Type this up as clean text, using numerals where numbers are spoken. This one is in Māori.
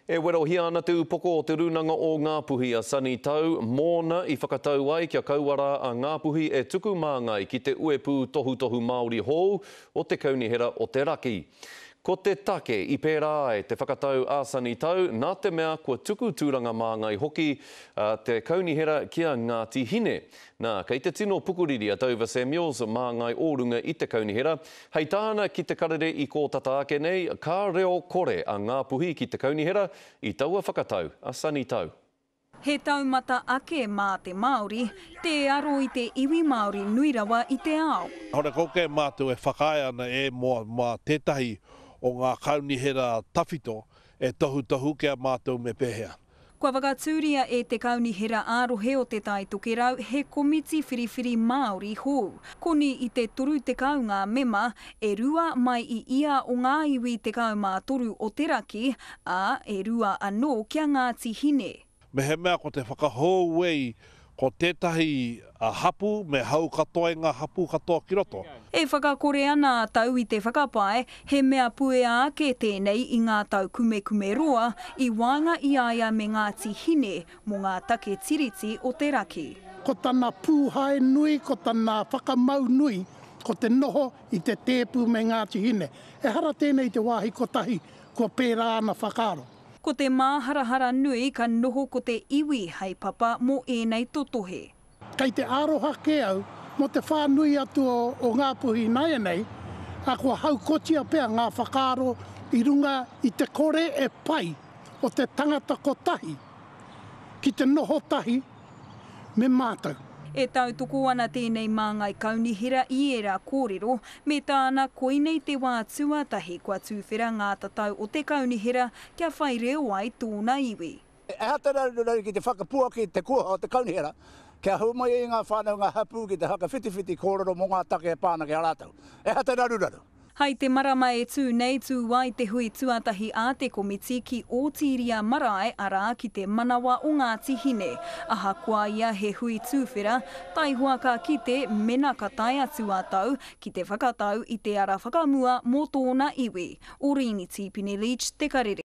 E werohia ana te upoko o te runanga o Ngāpuhi a Sani Tau, mōna i whakatau ai kia kauara a Ngāpuhi e tuku māngai ki te uepu tohu Māori hou o te kaunihera o te raki. Ko te take i pērā e te whakatau a Sani Tau, nā te mea kua tuku tūranga māngai hoki te kaunihera kia Ngāti Hine. Nā, kei te tino pukuriri a Dover Samuels māngai ōrunga i te kaunihera, hei tāna ki te karere i ko tata ake nei, ka reo kore a Ngāpuhi ki te kaunihera i taua whakatau a Sani Tau. He taumata ake mā te Māori, te aro i te iwi Māori nui rawa i te ao. Hora koke mātou e whakae ana e mā tētahi o ngā kaunihera tawhito e tohu kia mātou me pēhea. Kua whakatūria e te kaunihera ārohe o te tai tokerau he komiti whiriwhiri Māori hou. Koni i te toru te kaunga mema e rua mai i ia o ngā iwi te kaumā toru o te raki, a e rua anō kia Ngāti Hine. Me he mea ko te whakahou wei ko tētahi hapu me hau katoa ngā hapu katoa ki roto. E whakakore ana tau i te whakapae, he mea pue ake tēnei i ngā tau kume roa i wānga i aia me Ngāti Hine mō ngā take tiriti o te raki. Ko tana pūhae nui, ko tana whakamau nui, ko te noho i te tēpu me Ngāti Hine. E hara tēnei te wāhi kotahi, kua pērā ana whakaro. Ko te māharahara nui ka noho ko te iwi hei papa mō ēnei totohe. Kei te aroha ke au, mo te whānui atu o Ngāpuhi nai nei, a kua hau kotia pēr ngā whakaro i runga i te kore e pai o te tangata kotahi, ki te noho tahi me mātou. E tau toko ana tēnei māngai kaunihera i era kōrero, me tāna koinei te wā tuatahi kua tūwhera ngā tatau o te kaunihera kia whai reo ai tōna iwi. E hatara ki te whakapua ki te kuaha o te kaunihera, kia hau mai i ngā whānau ngā hapu ki te haka whiti kōrero mō ngā take e pāna ki a rātau. E hatara ruraru. Hei te marama e tū nei tū wai te hui tuatahi a te komiti ki Otiria Marae arā ki te manawa o Ngāti Hine. Aha kua ia he hui tūwhera, tai huaka ki te mena ka tai atu atau ki te whakatau i te ara whakamua mō tōna iwi. O Rini Tipini Leach, te karere.